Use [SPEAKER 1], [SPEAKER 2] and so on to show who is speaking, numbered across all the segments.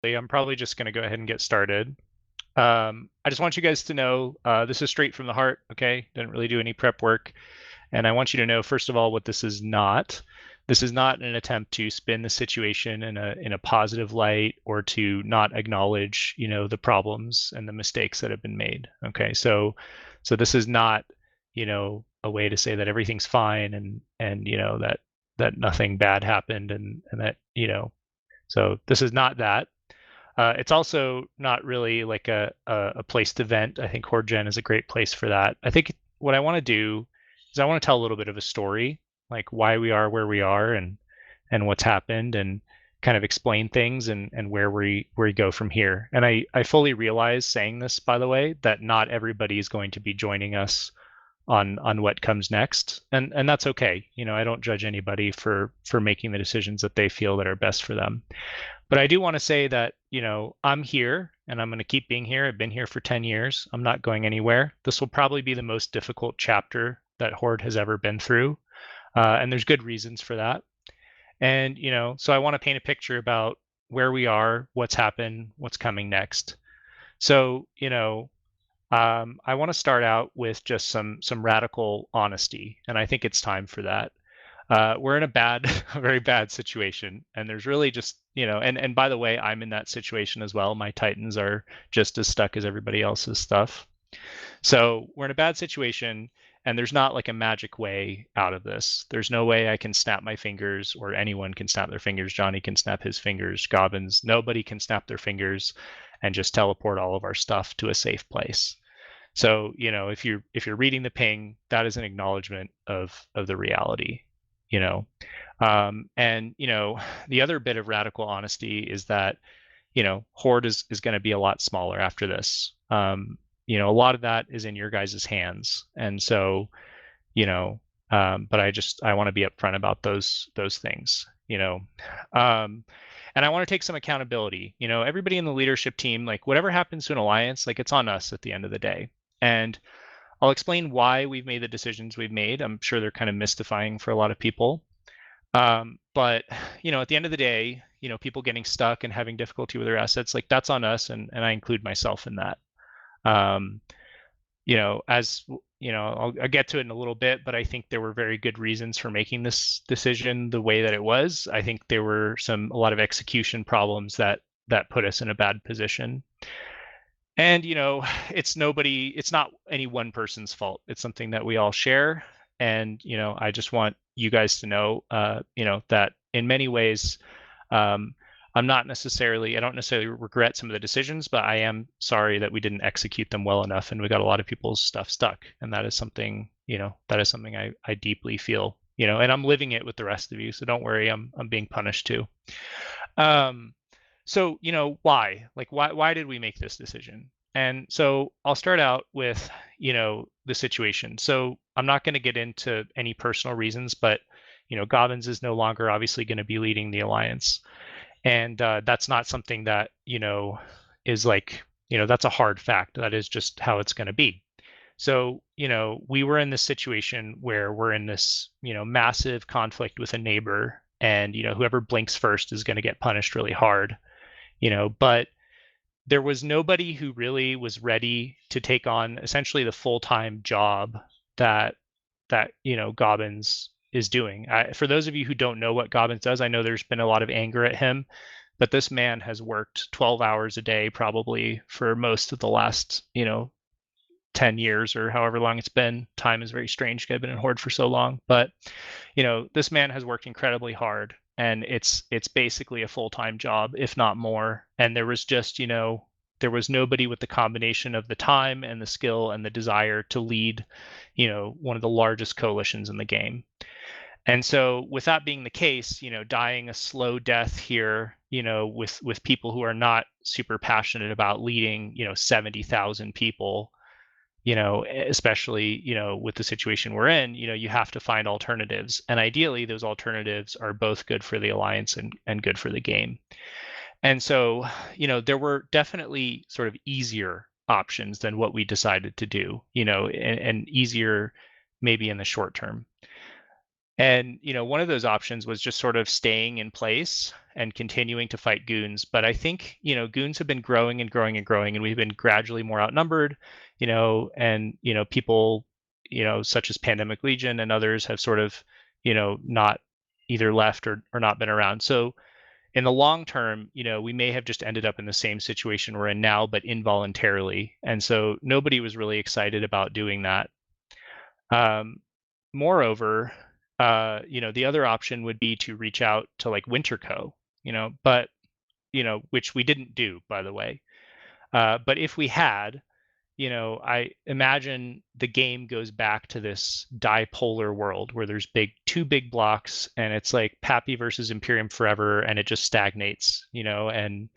[SPEAKER 1] I'm probably just going to go ahead and get started. I just want you guys to know this is straight from the heart, okay? Didn't really do any prep work. And I want you to know, first of all, what this is not. This is not an attempt to spin the situation in a positive light or to not acknowledge, the problems and the mistakes that have been made. Okay, so this is not, a way to say that everything's fine and that nothing bad happened and that so this is not that. It's also not really like a place to vent. I think Horde Gen is a great place for that. I think what I want to do is I want to tell a little bit of a story, like why we are where we are and what's happened and kind of explain things and where we go from here. And I fully realize saying this, by the way, that not everybody is going to be joining us on what comes next. And that's okay. I don't judge anybody for making the decisions that they feel that are best for them. But I do want to say that, I'm here and I'm going to keep being here. I've been here for 10 years. I'm not going anywhere. This will probably be the most difficult chapter that Horde has ever been through. And there's good reasons for that. And, so I want to paint a picture about where we are, what's happened, what's coming next. So, I want to start out with just some radical honesty, and I think it's time for that. We're in a very bad situation, and there's really just and by the way, I'm in that situation as well. My Titans are just as stuck as everybody else's stuff. So we're in a bad situation, and there's not like a magic way out of this. There's no way I can snap my fingers, or anyone can snap their fingers. Johnny can snap his fingers. Gobbins, nobody can snap their fingers and just teleport all of our stuff to a safe place. So if you're reading the ping, that is an acknowledgement of the reality. And the other bit of radical honesty is that Horde is going to be a lot smaller after this. A lot of that is in your guys' hands, and so but I want to be upfront about those things. And I want to take some accountability. Everybody in the leadership team, like whatever happens to an alliance, like it's on us at the end of the day. And I'll explain why we've made the decisions we've made. I'm sure they're kind of mystifying for a lot of people. But at the end of the day, people getting stuck and having difficulty with their assets, like that's on us, and I include myself in that. As I'll get to it in a little bit, but I think there were very good reasons for making this decision the way that it was. I think there were a lot of execution problems that put us in a bad position. And it's not any one person's fault. It's something that we all share. And I just want you guys to know that in many ways I don't necessarily regret some of the decisions, but I am sorry that we didn't execute them well enough and we got a lot of people's stuff stuck. And that is something I deeply feel, and I'm living it with the rest of you. So don't worry, I'm being punished too. So, why did we make this decision? And so I'll start out with, the situation. So I'm not going to get into any personal reasons, but, Gobbins is no longer obviously going to be leading the alliance. And that's not something that, is like, that's a hard fact. That is just how it's going to be. So, we were in this situation where we're in this, massive conflict with a neighbor, and, whoever blinks first is going to get punished really hard. But there was nobody who really was ready to take on essentially the full-time job that Gobbins is doing. For those of you who don't know what Gobbins does, I know there's been a lot of anger at him, but this man has worked 12 hours a day probably for most of the last 10 years or however long it's been. Time is very strange. I've been in Horde for so long, but this man has worked incredibly hard. And it's basically a full-time job, if not more. And there was just, there was nobody with the combination of the time and the skill and the desire to lead, one of the largest coalitions in the game. And so with that being the case, dying a slow death here, with people who are not super passionate about leading, 70,000 people, especially, with the situation we're in, you have to find alternatives. And ideally, those alternatives are both good for the alliance and good for the game. And so, there were definitely sort of easier options than what we decided to do, and easier maybe in the short term. And, one of those options was just sort of staying in place and continuing to fight goons. But I think, goons have been growing and growing and growing, and we've been gradually more outnumbered, and, people, such as Pandemic Legion and others have sort of, not either left or not been around. So in the long term, we may have just ended up in the same situation we're in now, but involuntarily. And so nobody was really excited about doing that. Moreover, the other option would be to reach out to like Winterco, but which we didn't do, by the way. But if we had, I imagine the game goes back to this dipolar world where there's two big blocks, and it's like Pappy versus Imperium forever, and it just stagnates, and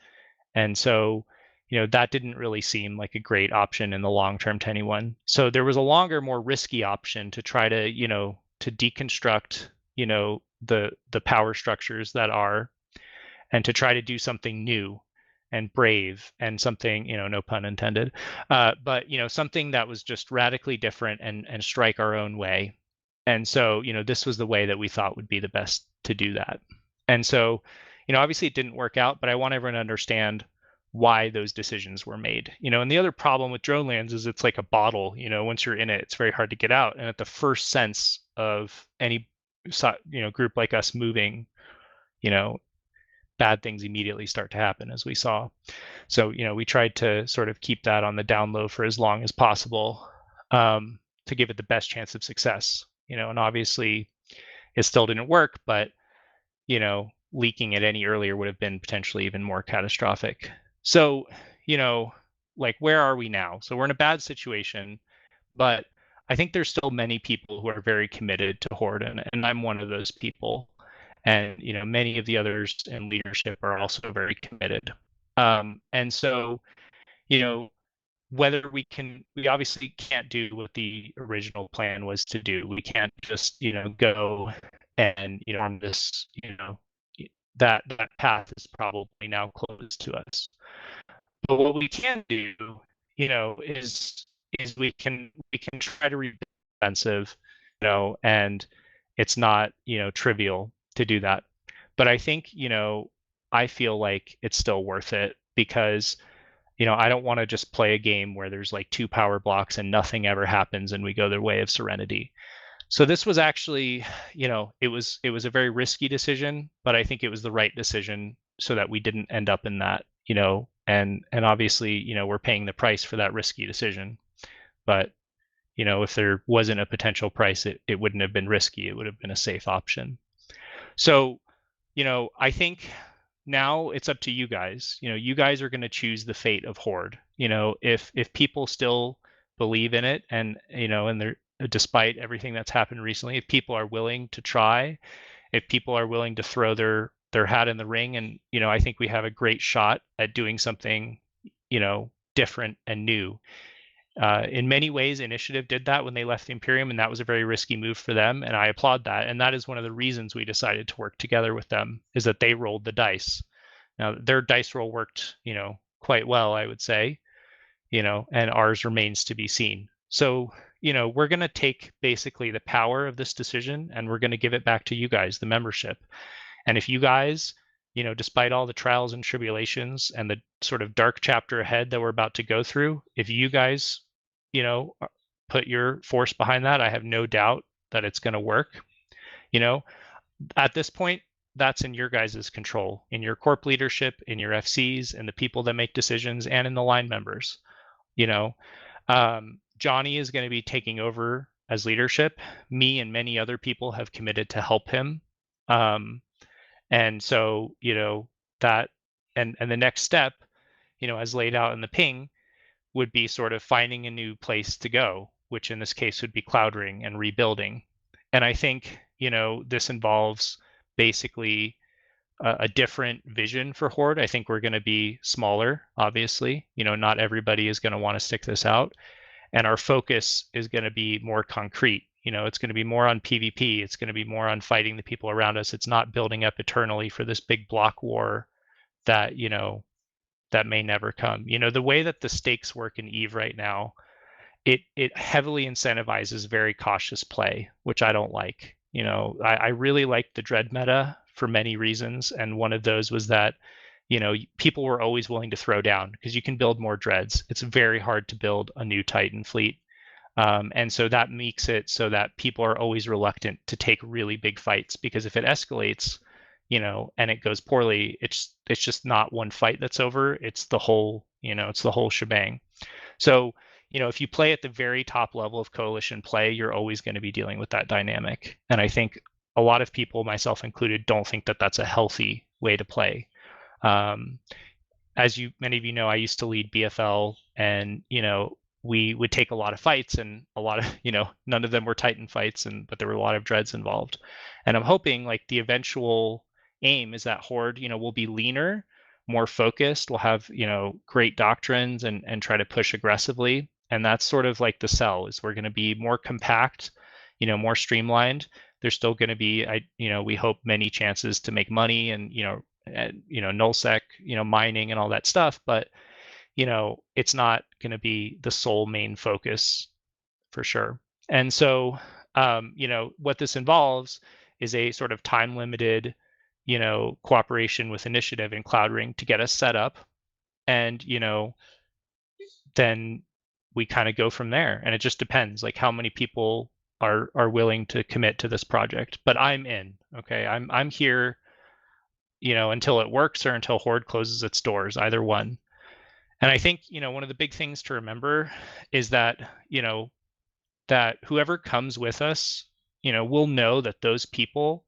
[SPEAKER 1] so that didn't really seem like a great option in the long term to anyone. So there was a longer, more risky option to try to to deconstruct the power structures that are, and to try to do something new and brave and something, no pun intended, but something that was just radically different and strike our own way. And so this was the way that we thought would be the best to do that. And so obviously it didn't work out, but I want everyone to understand why those decisions were made. And the other problem with Dronelands is it's like a bottle. Once you're in it, it's very hard to get out. And at the first sense of any group like us moving, bad things immediately start to happen, as we saw. So we tried to sort of keep that on the down low for as long as possible, to give it the best chance of success. And obviously it still didn't work, but leaking it any earlier would have been potentially even more catastrophic. So like, where are we now? So we're in a bad situation, but I think there's still many people who are very committed to Horde, and I'm one of those people. And many of the others in leadership are also very committed. And so whether we obviously can't do what the original plan was to do. We can't just go and form this, that path is probably now closed to us. But what we can do, is we can try to rebuild defensive, and it's not trivial to do that. But I think I feel like it's still worth it, because I don't want to just play a game where there's like 2 power blocks and nothing ever happens and we go their way of Serenity. So this was actually, it was a very risky decision, but I think it was the right decision so that we didn't end up in that, and obviously, we're paying the price for that risky decision. But, if there wasn't a potential price, it wouldn't have been risky. It would have been a safe option. So, I think now it's up to you guys. You guys are going to choose the fate of Horde. If people still believe in it, and and they're, despite everything that's happened recently, if people are willing to try, if people are willing to throw their hat in the ring, and I think we have a great shot at doing something different and new. In many ways, Initiative did that when they left the Imperium, and that was a very risky move for them, and I applaud that. And that is one of the reasons we decided to work together with them, is that they rolled the dice. Now, their dice roll worked, quite well, I would say, and ours remains to be seen. So, we're going to take basically the power of this decision, and we're going to give it back to you guys, the membership. And if you guys, despite all the trials and tribulations and the sort of dark chapter ahead that we're about to go through, if you guys, put your force behind that, I have no doubt that it's going to work. At this point, that's in your guys' control, in your corp leadership, in your FCs, and the people that make decisions, and in the line members. Johnny is going to be taking over as leadership. Me and many other people have committed to help him. And so, that, and the next step, as laid out in the ping, would be sort of finding a new place to go, which in this case would be Cloud Ring and rebuilding. And I think, this involves basically a different vision for Horde. I think we're going to be smaller, obviously. Not everybody is going to want to stick this out. And our focus is going to be more concrete. It's going to be more on PvP. It's going to be more on fighting the people around us. It's not building up eternally for this big block war that, that may never come. The way that the stakes work in EVE right now, it heavily incentivizes very cautious play, which I don't like. I really liked the dread meta for many reasons, and one of those was that people were always willing to throw down because you can build more dreads. It's very hard to build a new Titan fleet. And so that makes it so that people are always reluctant to take really big fights, because if it escalates, and it goes poorly, it's just not one fight that's over. It's the whole, it's the whole shebang. So, if you play at the very top level of coalition play, you're always going to be dealing with that dynamic. And I think a lot of people, myself included, don't think that that's a healthy way to play. As many of you know, I used to lead BFL, and we would take a lot of fights, and a lot of none of them were Titan fights, but there were a lot of dreads involved. And I'm hoping like the eventual aim is that Horde will be leaner, more focused. We'll have great doctrines and try to push aggressively. And that's sort of like the sell, is we're going to be more compact, more streamlined. There's still going to be we hope many chances to make money, and nullsec, mining and all that stuff, but it's not going to be the sole main focus for sure. And so what this involves is a sort of time limited cooperation with initiative and Cloud Ring to get us set up, and then we kind of go from there. And it just depends like how many people are willing to commit to this project. But I'm in. Okay, I'm here until it works or until Horde closes its doors, either one. And I think, one of the big things to remember is that, that whoever comes with us, will know that those people,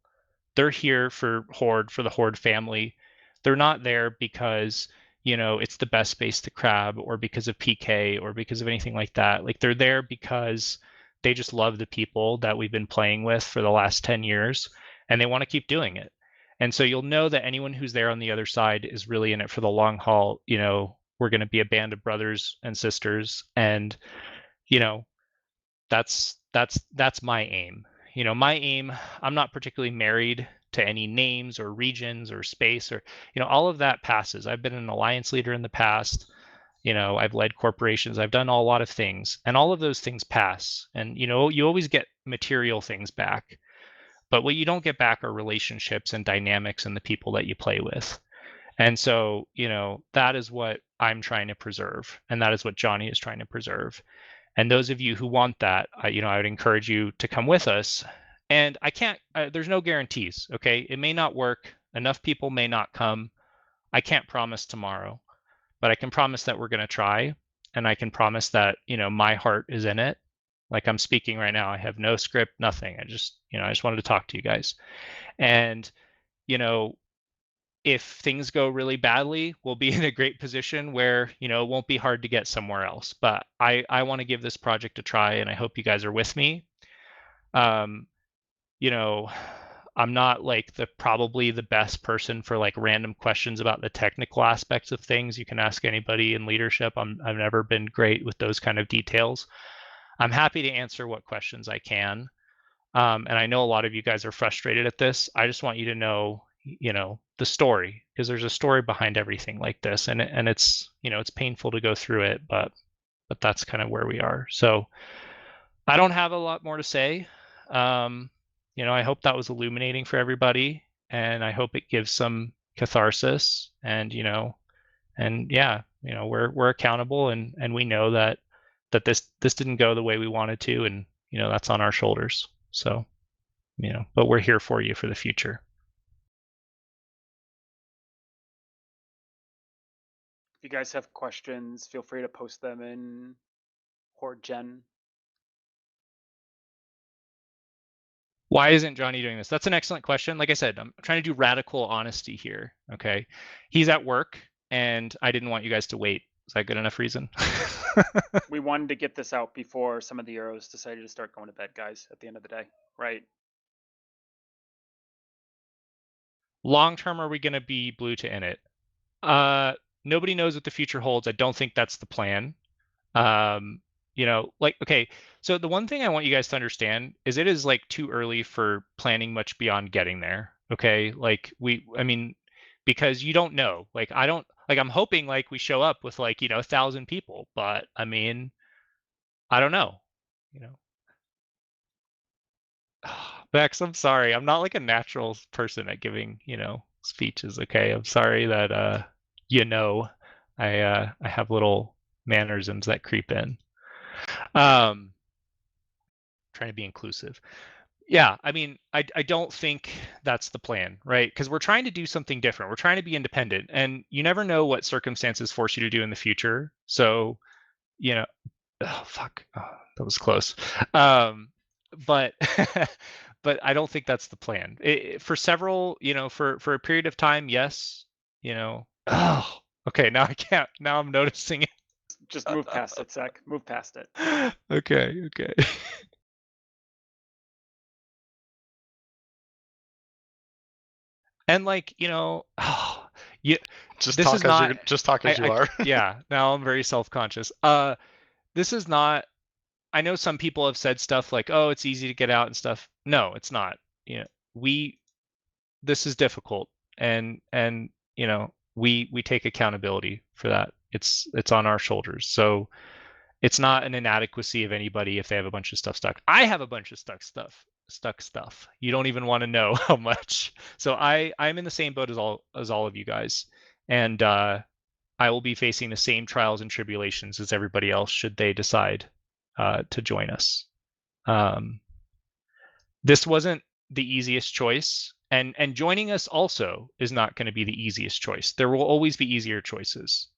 [SPEAKER 1] they're here for Horde, for the Horde family. They're not there because, it's the best space to crab, or because of PK, or because of anything like that. Like, they're there because they just love the people that we've been playing with for the last 10 years, and they want to keep doing it. And so you'll know that anyone who's there on the other side is really in it for the long haul. We're going to be a band of brothers and sisters, and that's my aim. My aim, I'm not particularly married to any names or regions or space, or all of that passes. I've been an alliance leader in the past. I've led corporations, I've done a lot of things, and all of those things pass. And you always get material things back, but what you don't get back are relationships and dynamics and the people that you play with. And so, that is what I'm trying to preserve, and that is what Johnny is trying to preserve. And those of you who want that, I would encourage you to come with us. And I can't, there's no guarantees, okay? It may not work. Enough people may not come. I can't promise tomorrow, but I can promise that we're going to try. And I can promise that, my heart is in it. Like I'm speaking right now, I have no script, nothing. I just wanted to talk to you guys. And, if things go really badly, we'll be in a great position where, it won't be hard to get somewhere else. But I want to give this project a try, and I hope you guys are with me. I'm not like probably the best person for like random questions about the technical aspects of things. You can ask anybody in leadership. I've never been great with those kind of details. I'm happy to answer what questions I can. And I know a lot of you guys are frustrated at this. I just want you to know, the story, because there's a story behind everything like this, and it's it's painful to go through it, but that's kind of where we are. So I don't have a lot more to say. I hope that was illuminating for everybody, and I hope it gives some catharsis. And yeah, we're accountable, and we know that this didn't go the way we wanted to, and that's on our shoulders. So but we're here for you for the future.
[SPEAKER 2] If you guys have questions, feel free to post them in Horde Gen.
[SPEAKER 1] Why isn't Johnny doing this? That's an excellent question. Like I said, I'm trying to do radical honesty here. Okay. He's at work, and I didn't want you guys to wait. Is that good enough reason?
[SPEAKER 2] We wanted to get this out before some of the arrows decided to start going to bed, guys, at the end of the day, right?
[SPEAKER 1] Long term, are we going to be blue to init? Nobody knows what the future holds. I don't think that's the plan. Okay, so the one thing I want you guys to understand is it is like too early for planning much beyond getting there. Okay, like because you don't know. Like I'm hoping like we show up with like 1,000 people, but I don't know. Max, I'm sorry. I'm not like a natural person at giving, speeches, okay? I'm sorry that I have little mannerisms that creep in. Um trying to be inclusive. Yeah, I mean, I don't think that's the plan, right? Because we're trying to do something different. We're trying to be independent, and you never know what circumstances force you to do in the future. So, you know, oh fuck, oh, that was close. But but I don't think that's the plan. For several, for a period of time, yes. Oh, okay. Now I can't. Now I'm noticing it.
[SPEAKER 2] Just move past it, Zach. Move past it.
[SPEAKER 1] Okay, okay. And like, oh, yeah,
[SPEAKER 3] Just
[SPEAKER 1] this is
[SPEAKER 3] talk as
[SPEAKER 1] not.
[SPEAKER 3] you just talk as you
[SPEAKER 1] I
[SPEAKER 3] are.
[SPEAKER 1] yeah. Now I'm very self-conscious. This is not. I know some people have said stuff like, "Oh, it's easy to get out and stuff." No, it's not. We this is difficult, and we take accountability for that. It's on our shoulders. So it's not an inadequacy of anybody if they have a bunch of stuff stuck. I have a bunch of stuck stuff. You don't even want to know how much. So I'm in the same boat as all of you guys, and I will be facing the same trials and tribulations as everybody else should they decide to join us. Um, this wasn't the easiest choice, and joining us also is not going to be the easiest choice. There will always be easier choices.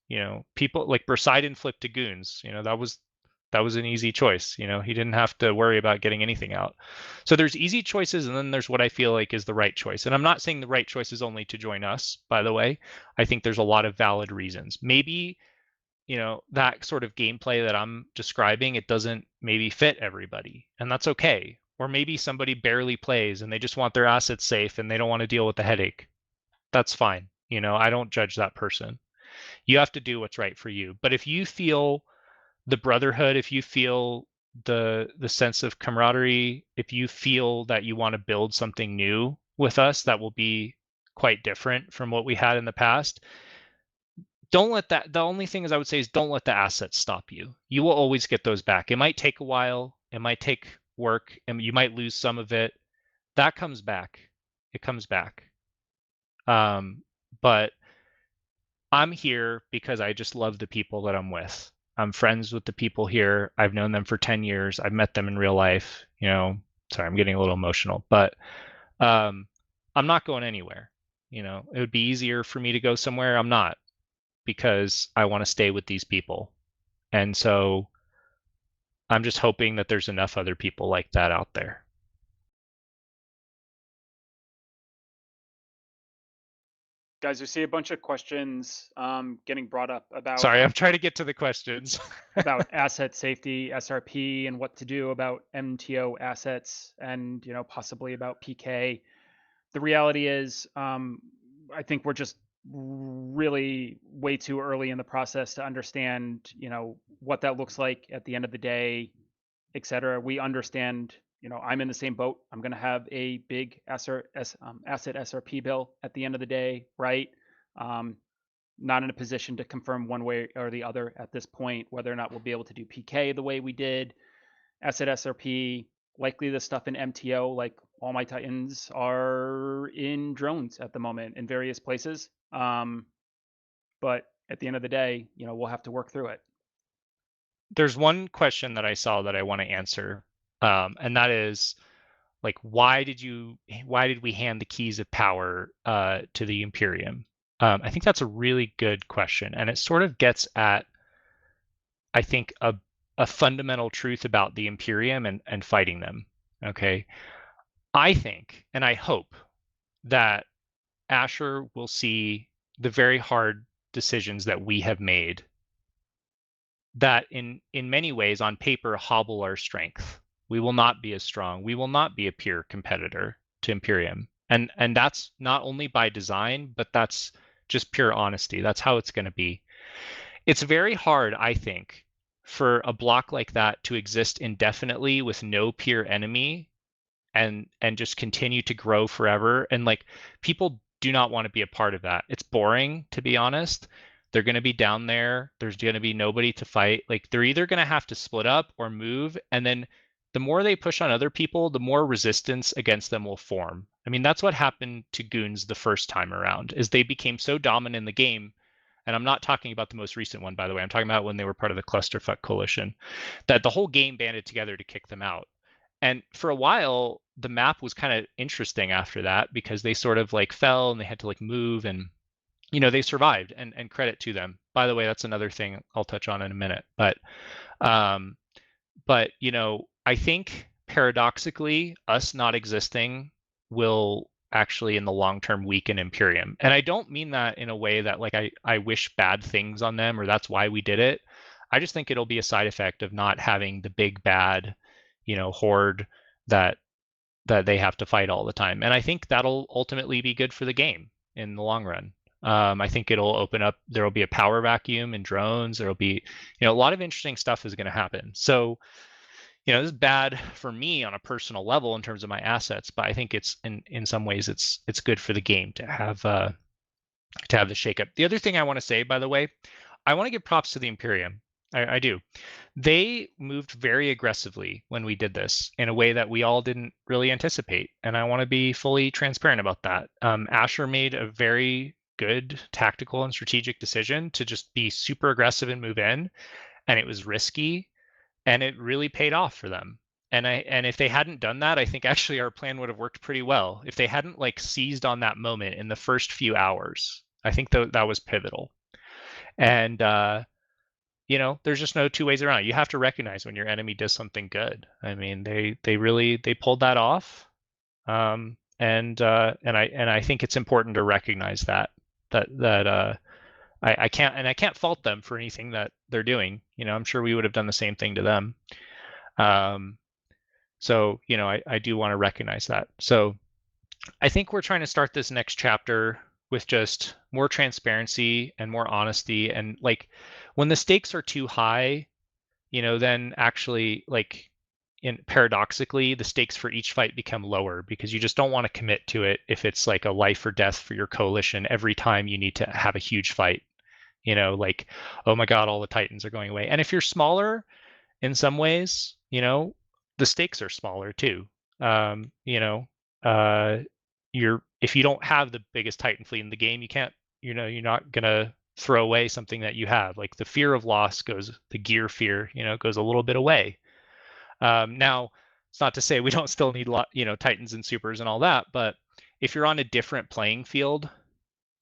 [SPEAKER 1] People like Poseidon flipped to goons. That was an easy choice. He didn't have to worry about getting anything out. So there's easy choices, and then there's what I feel like is the right choice. And I'm not saying the right choice is only to join us, by the way. I think there's a lot of valid reasons. Maybe that sort of gameplay that I'm describing, it doesn't maybe fit everybody, and that's okay. Or maybe somebody barely plays and they just want their assets safe and they don't want to deal with the headache. That's fine. I don't judge that person. You have to do what's right for you. But if you feel the brotherhood, if you feel the sense of camaraderie, if you feel that you want to build something new with us that will be quite different from what we had in the past, don't let that. The only thing is I would say is don't let the assets stop you. You will always get those back. It might take a while, it might take work, and you might lose some of it. That comes back. It comes back. But I'm here because I just love the people that I'm with. I'm friends with the people here. I've known them for 10 years. I've met them in real life. Sorry, I'm getting a little emotional, but um, I'm not going anywhere. It would be easier for me to go somewhere. I'm not, because I want to stay with these people. And so I'm just hoping that there's enough other people like that out there.
[SPEAKER 2] Guys, we see a bunch of questions getting brought up about
[SPEAKER 1] Sorry, I'm trying to get to the questions.
[SPEAKER 2] about asset safety, SRP, and what to do about MTO assets, and possibly about PK. The reality is, I think we're just really way too early in the process to understand, what that looks like at the end of the day, et cetera. We understand, I'm in the same boat. I'm going to have a big asset SRP bill at the end of the day, right? Um, Not in a position to confirm one way or the other at this point whether or not we'll be able to do PK the way we did. Asset SRP, likely the stuff in MTO, like all my Titans are in drones at the moment in various places. But at the end of the day, we'll have to work through it.
[SPEAKER 1] There's one question that I saw that I want to answer, and that is like, why did we hand the keys of power to the Imperium? I think that's a really good question, and it sort of gets at, I think, a fundamental truth about the Imperium and fighting them. Okay, I think and I hope that Asher will see the very hard decisions that we have made that in many ways on paper hobble our strength. We will not be as strong. We will not be a peer competitor to Imperium. And that's not only by design, but that's just pure honesty. That's how it's going to be. It's very hard, I think, for a block like that to exist indefinitely with no peer enemy and just continue to grow forever. And like, people do not want to be a part of that. It's boring, to be honest. They're going to be down there. There's going to be nobody to fight. Like, they're either going to have to split up or move, and then the more they push on other people, the more resistance against them will form. I mean, that's what happened to goons the first time around, is they became so dominant in the game. And I'm not talking about the most recent one, by the way. I'm talking about when they were part of the Clusterfuck Coalition, that the whole game banded together to kick them out. And for a while, the map was kind of interesting after that because they sort of like fell and they had to like move, and they survived, and credit to them. By the way, that's another thing I'll touch on in a minute. Um, but I think paradoxically, us not existing will actually in the long term weaken Imperium. And I don't mean that in a way that like I wish bad things on them or that's why we did it. I just think it'll be a side effect of not having the big bad, horde that they have to fight all the time. And I think that'll ultimately be good for the game in the long run. I think it'll open up, there'll be a power vacuum in drones. There'll be, a lot of interesting stuff is going to happen. So, this is bad for me on a personal level in terms of my assets, but I think it's in some ways it's good for the game to have the shakeup. The other thing I want to say, by the way, I want to give props to the Imperium. I do. They moved very aggressively when we did this in a way that we all didn't really anticipate, and I want to be fully transparent about that. Asher made a very good tactical and strategic decision to just be super aggressive and move in, and it was risky, and it really paid off for them. And if they hadn't done that, I think actually our plan would have worked pretty well. If they hadn't like seized on that moment in the first few hours, I think that was pivotal. And there's just no two ways around it. You have to recognize when your enemy does something good. I mean, they really pulled that off. And I think it's important to recognize that I can't fault them for anything that they're doing. I'm sure we would have done the same thing to them. So I do want to recognize that. So I think we're trying to start this next chapter with just more transparency and more honesty. And like when the stakes are too high, then actually like paradoxically, the stakes for each fight become lower because you just don't want to commit to it if it's like a life or death for your coalition every time you need to have a huge fight. Like, oh my God, all the Titans are going away. And if you're smaller in some ways, the stakes are smaller too. Uh, if you don't have the biggest Titan fleet in the game, you can't, you're not gonna throw away something that you have. Like the fear of loss goes, the gear fear, goes a little bit away. Now, it's not to say we don't still need Titans and supers and all that, but if you're on a different playing field,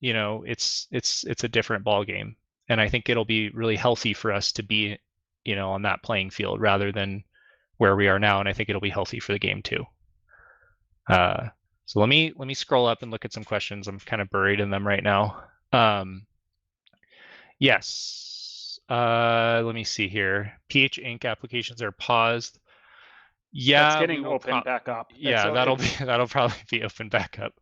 [SPEAKER 1] it's a different ball game, and I think it'll be really healthy for us to be, on that playing field rather than where we are now, and I think it'll be healthy for the game too. So let me scroll up and look at some questions. I'm kind of buried in them right now. Yes. Let me see here. PH Inc. applications are paused. Yeah,
[SPEAKER 2] That's getting opened back up.
[SPEAKER 1] Yeah, that'll probably be open back up.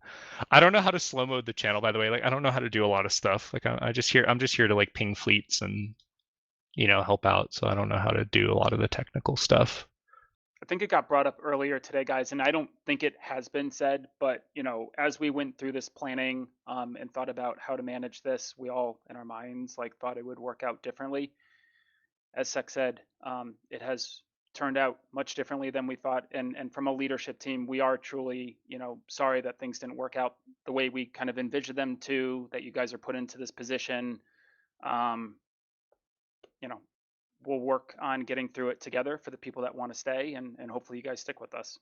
[SPEAKER 1] I don't know how to slow mode the channel, by the way. Like I don't know how to do a lot of stuff. Like I'm just here to like ping fleets and help out. So I don't know how to do a lot of the technical stuff.
[SPEAKER 2] I think it got brought up earlier today, guys, and I don't think it has been said, but as we went through this planning and thought about how to manage this, we all in our minds like thought it would work out differently. As Sek said, it has turned out much differently than we thought, and from a leadership team, we are truly sorry that things didn't work out the way we kind of envisioned them to. That you guys are put into this position. You know, we'll work on getting through it together for the people that want to stay, and hopefully you guys stick with us.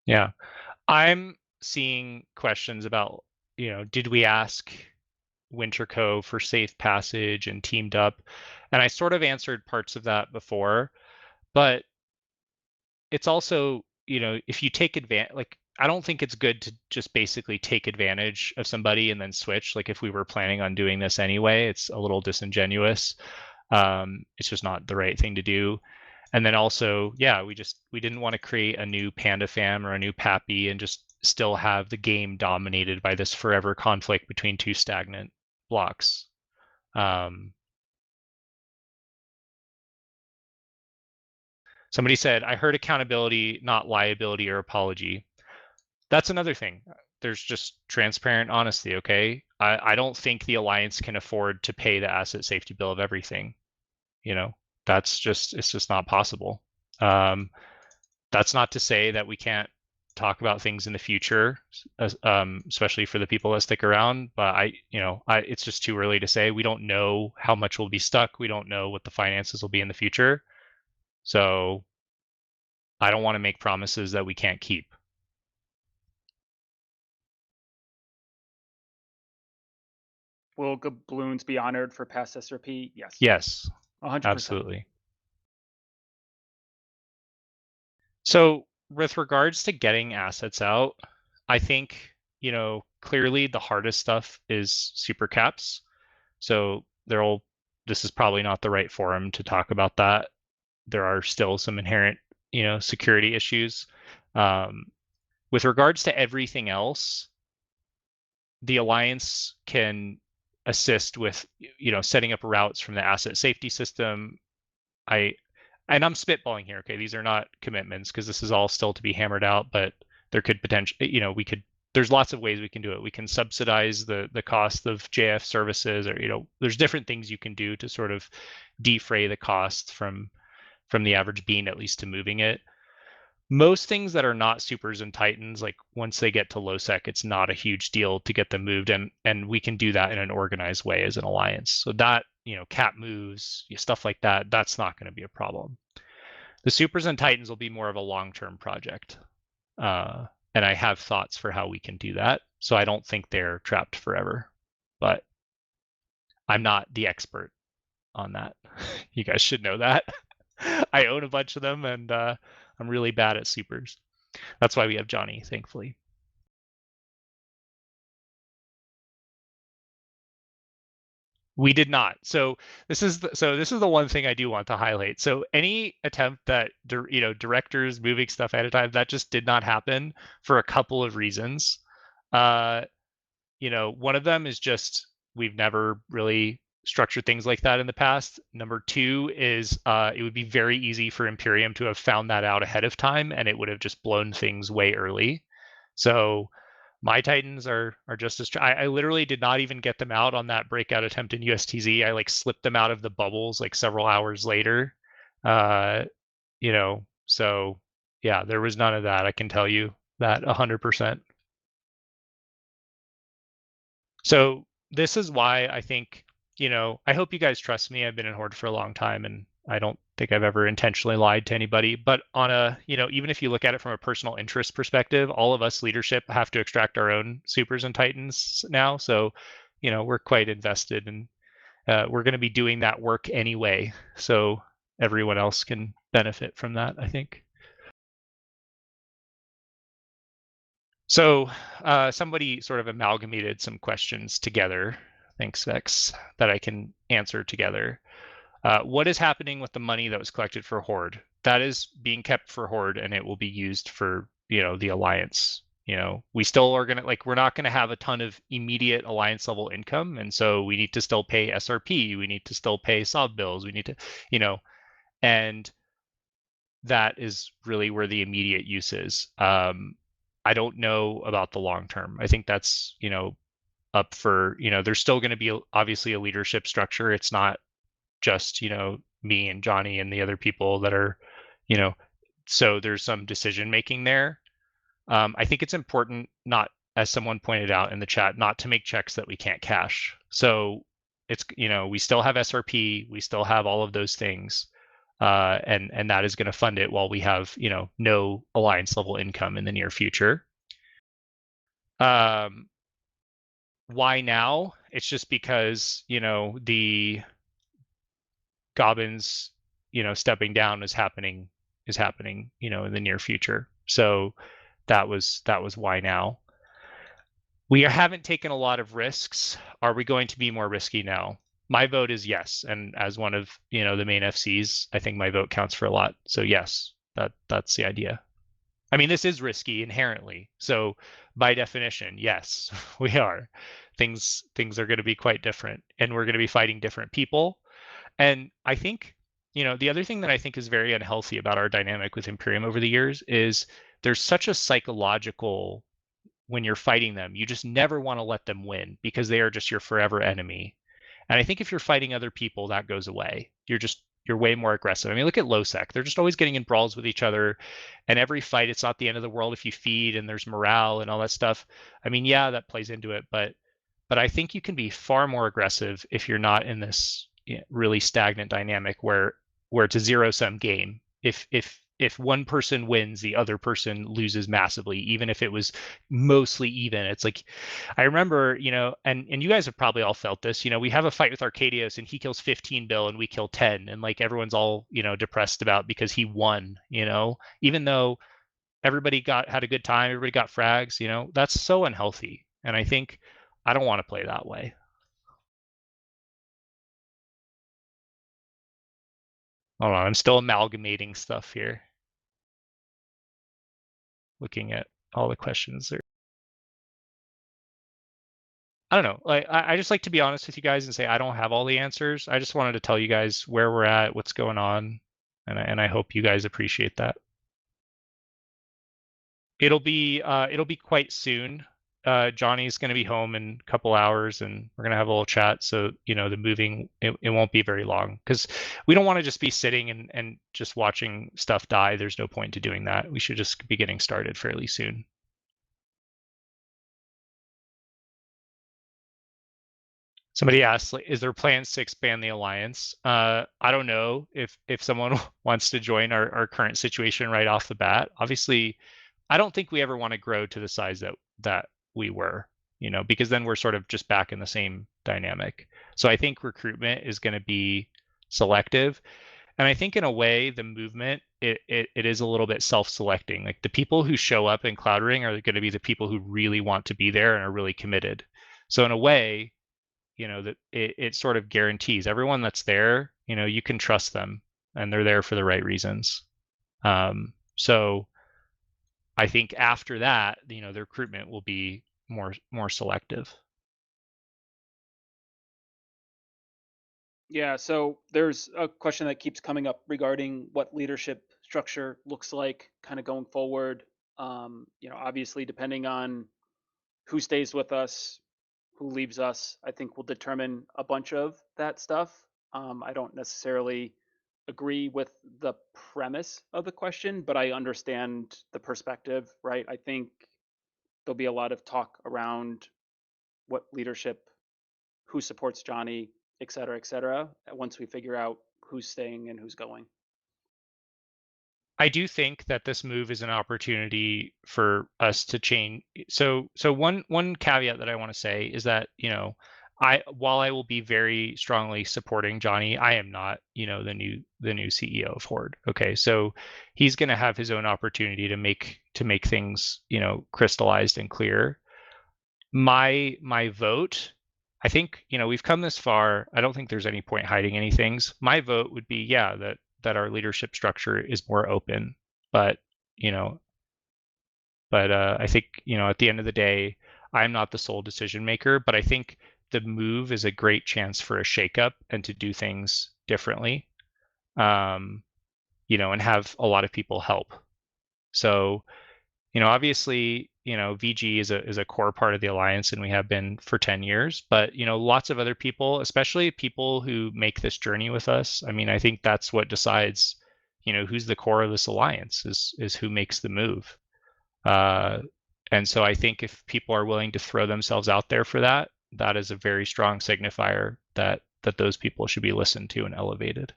[SPEAKER 1] Yeah, I'm seeing questions about, did we ask Winterco for safe passage and teamed up? And I sort of answered parts of that before, but it's also, if you take advantage, like, I don't think it's good to just basically take advantage of somebody and then switch. Like if we were planning on doing this anyway, it's a little disingenuous. It's just not the right thing to do. And then also, yeah, we didn't want to create a new Panda Fam or a new Pappy and just still have the game dominated by this forever conflict between two stagnant blocks. Somebody said, I heard accountability, not liability or apology. That's another thing. There's just transparent honesty, okay? I don't think the Alliance can afford to pay the asset safety bill of everything. It's just not possible. That's not to say that we can't talk about things in the future, especially for the people that stick around. But it's just too early to say. We don't know how much will be stuck. We don't know what the finances will be in the future. So I don't want to make promises that we can't keep.
[SPEAKER 2] Will balloons be honored for past SRP? Yes,
[SPEAKER 1] Yes,
[SPEAKER 2] 100%.
[SPEAKER 1] absolutely. So with regards to getting assets out, I think, clearly the hardest stuff is super caps. So this is probably not the right forum to talk about that. There are still some inherent, security issues. With regards to everything else, the Alliance can assist with, setting up routes from the asset safety system. And I'm spitballing here. Okay, these are not commitments because this is all still to be hammered out. But there could potentially, we could. There's lots of ways we can do it. We can subsidize the cost of JF services, or there's different things you can do to sort of defray the cost from the average bean, at least to moving it. Most things that are not supers and titans, like once they get to low sec, it's not a huge deal to get them moved, and we can do that in an organized way as an alliance. So that, cap moves, stuff like that, that's not going to be a problem. The supers and titans will be more of a long-term project, and I have thoughts for how we can do that. So I don't think they're trapped forever, but I'm not the expert on that. You guys should know that. I own a bunch of them, and I'm really bad at supers. That's why we have Johnny, thankfully. We did not. So this is the one thing I do want to highlight. So any attempt that directors moving stuff ahead of time, that just did not happen for a couple of reasons. One of them is just we've never really structured things like that in the past. Number two is it would be very easy for Imperium to have found that out ahead of time, and it would have just blown things way early. So my Titans are just as I literally did not even get them out on that breakout attempt in USTZ. I like slipped them out of the bubbles like several hours later. So yeah, there was none of that. I can tell you that 100%. So this is why I think, I hope you guys trust me. I've been in Horde for a long time, and I don't think I've ever intentionally lied to anybody. But on a, even if you look at it from a personal interest perspective, all of us leadership have to extract our own supers and titans now. So, we're quite invested, and we're going to be doing that work anyway. So everyone else can benefit from that, I think. So somebody sort of amalgamated some questions together. Thanks, Vex, that I can answer together. What is happening with the money that was collected for Horde? That is being kept for Horde, and it will be used for, the Alliance. We still are gonna we're not gonna have a ton of immediate Alliance level income, and so we need to still pay SRP. We need to still pay sob bills. We need to, and that is really where the immediate use is. I don't know about the long term. I think that's, up for, there's still going to be obviously a leadership structure. It's not just, me and Johnny and the other people that are, so there's some decision making there. I think it's important not, as someone pointed out in the chat, not to make checks that we can't cash. So it's, we still have SRP, we still have all of those things. And that is going to fund it while we have, no Alliance level income in the near future. Why now? It's just because, the Gobbins, stepping down is happening, in the near future. So that was why now. We haven't taken a lot of risks. Are we going to be more risky now? My vote is yes, and as one of the main FCs, I think my vote counts for a lot. So yes, that's the idea. I mean, this is risky inherently. So by definition, yes, we are. Things are going to be quite different, and we're going to be fighting different people. And I think, the other thing that I think is very unhealthy about our dynamic with Imperium over the years is there's such a psychological, when you're fighting them, you just never want to let them win because they are just your forever enemy. And I think if you're fighting other people, that goes away. You're just you're way more aggressive. I mean, look at Losec. They're just always getting in brawls with each other, and every fight, it's not the end of the world if you feed and there's morale and all that stuff. I mean, yeah, that plays into it, but I think you can be far more aggressive if you're not in this really stagnant dynamic where it's a zero-sum game. If one person wins, the other person loses massively, even if it was mostly even. It's like, I remember, and you guys have probably all felt this. We have a fight with Arcadios, and he kills 15 bill, and we kill 10, and like everyone's all depressed about because he won. Even though everybody had a good time, everybody got frags. That's so unhealthy, and I think I don't want to play that way. Hold on, I'm still amalgamating stuff here, looking at all the questions there. I don't know. Like, I just like to be honest with you guys and say I don't have all the answers. I just wanted to tell you guys where we're at, what's going on, and I hope you guys appreciate that. It'll be quite soon. Johnny's going to be home in a couple hours, and we're going to have a little chat. So the moving it won't be very long, because we don't want to just be sitting and just watching stuff die. There's no point to doing that. We should just be getting started fairly soon. Somebody asked, like, is there plans to expand the alliance? I don't know if someone wants to join our current situation right off the bat. Obviously, I don't think we ever want to grow to the size that we were, because then we're sort of just back in the same dynamic. So I think recruitment is going to be selective. And I think in a way, the movement, it is a little bit self-selecting. Like, the people who show up in Cloud Ring are going to be the people who really want to be there and are really committed. So in a way, that it sort of guarantees everyone that's there, you can trust them and they're there for the right reasons. So I think after that, the recruitment will be more selective.
[SPEAKER 2] Yeah, so there's a question that keeps coming up regarding what leadership structure looks like kind of going forward. Obviously, depending on who stays with us, who leaves us, I think will determine a bunch of that stuff. I don't necessarily agree with the premise of the question, but I understand the perspective, right? I think there'll be a lot of talk around what leadership, who supports Johnny, et cetera, once we figure out who's staying and who's going.
[SPEAKER 1] I do think that this move is an opportunity for us to change. So one caveat that I want to say is that, while I will be very strongly supporting Johnny, I am not, the new CEO of Horde. Okay, so he's going to have his own opportunity to make things, crystallized and clear. My vote, I think, we've come this far. I don't think there's any point hiding any things. My vote would be, yeah, that our leadership structure is more open, but you know I think, at the end of the day, I'm not the sole decision maker, but I think the move is a great chance for a shakeup and to do things differently, um, and have a lot of people help. So obviously, VG is a core part of the alliance, and we have been for 10 years. But lots of other people, especially people who make this journey with us. I mean, I think that's what decides, who's the core of this alliance is who makes the move. And so I think if people are willing to throw themselves out there for that, that is a very strong signifier that those people should be listened to and elevated.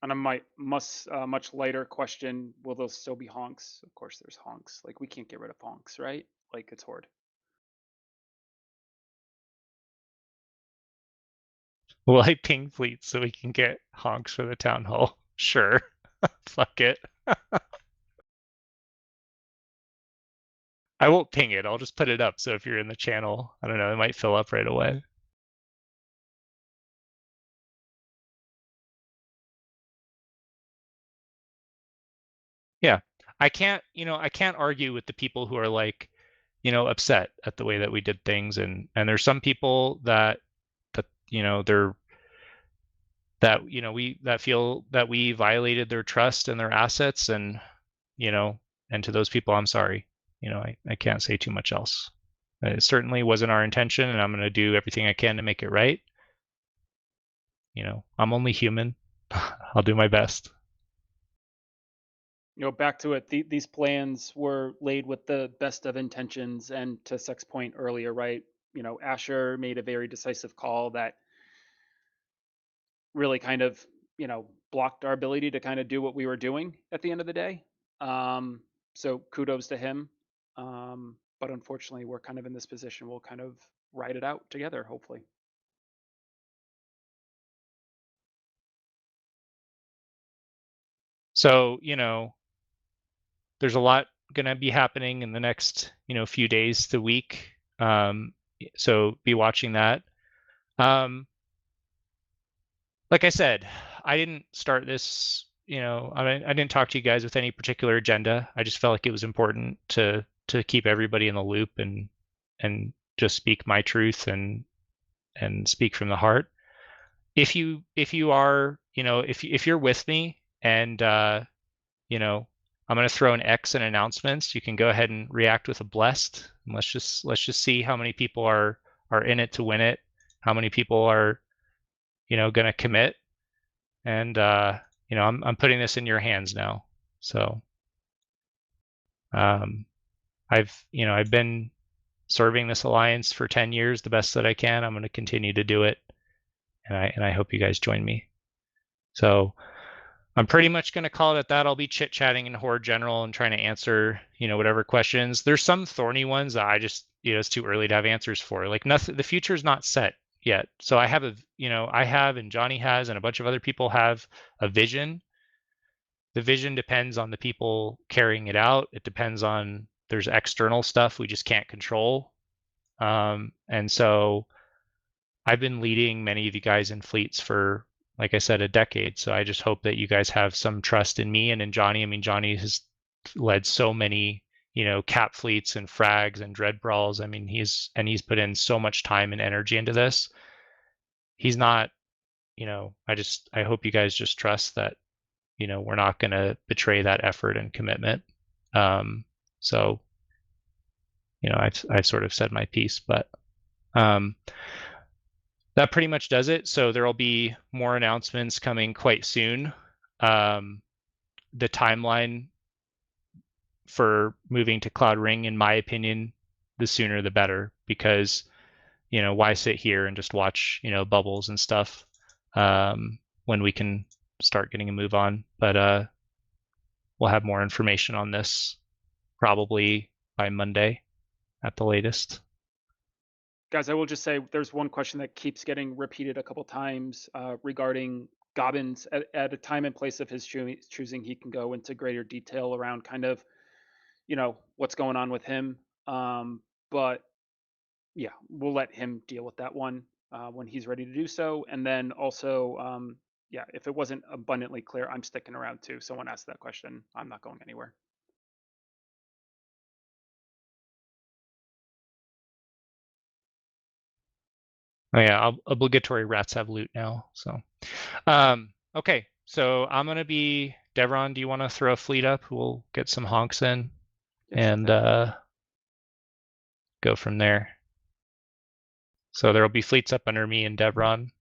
[SPEAKER 2] And a much lighter question: will those still be honks? Of course, there's honks. Like, we can't get rid of honks, right? Like, it's Horde.
[SPEAKER 1] Will I ping fleet so we can get honks for the town hall? Sure. Fuck it. I won't ping it. I'll just put it up. So if you're in the channel, I don't know, it might fill up right away. Yeah. I can't argue with the people who are like, upset at the way that we did things. And there's some people that they're that feel that we violated their trust and their assets, and and to those people, I'm sorry. I can't say too much else. It certainly wasn't our intention, and I'm going to do everything I can to make it right. I'm only human. I'll do my best.
[SPEAKER 2] Back to it. These plans were laid with the best of intentions, and to Sex's point earlier, right? Asher made a very decisive call that really kind of, blocked our ability to kind of do what we were doing at the end of the day. Um, so kudos to him. But unfortunately, we're kind of in this position. We'll kind of ride it out together, hopefully.
[SPEAKER 1] So, there's a lot going to be happening in the next, few days to week. So be watching that. Like I said, I didn't start this, I didn't talk to you guys with any particular agenda. I just felt like it was important to keep everybody in the loop and just speak my truth and speak from the heart. If you are, if you're with me and I'm going to throw an X in announcements. You can go ahead and react with a blessed. And let's just see how many people are in it to win it. How many people are going to commit. And I'm putting this in your hands now. So I've been serving this alliance for 10 years the best that I can. I'm going to continue to do it, and I hope you guys join me. So I'm pretty much going to call it at that. I'll be chit-chatting in Horde General and trying to answer, whatever questions. There's some thorny ones that I just, it's too early to have answers for. Like nothing, the future's not set yet. So I have I have, and Johnny has, and a bunch of other people have a vision. The vision depends on the people carrying it out. It depends on, there's external stuff we just can't control. And so I've been leading many of you guys in fleets for, like I said, a decade. So I just hope that you guys have some trust in me and in Johnny. I mean, Johnny has led so many, cap fleets and frags and dread brawls. I mean, he's put in so much time and energy into this. He's not, I hope you guys just trust that, we're not going to betray that effort and commitment. So, I've sort of said my piece, but, that pretty much does it. So there will be more announcements coming quite soon. The timeline for moving to Cloud Ring, in my opinion, the sooner the better, because why sit here and just watch bubbles and stuff when we can start getting a move on. But we'll have more information on this probably by Monday at the latest.
[SPEAKER 2] Guys, I will just say there's one question that keeps getting repeated a couple times regarding Gobbins. At a time and place of his choosing, he can go into greater detail around kind of, what's going on with him. But yeah, we'll let him deal with that one when he's ready to do so. And then also, yeah, if it wasn't abundantly clear, I'm sticking around too. Someone asked that question. I'm not going anywhere.
[SPEAKER 1] Oh yeah, obligatory rats have loot now. So, okay. So I'm gonna be Devron. Do you want to throw a fleet up? We'll get some honks in,
[SPEAKER 2] Yes,
[SPEAKER 1] and go from there. So there will be fleets up under me and Devron.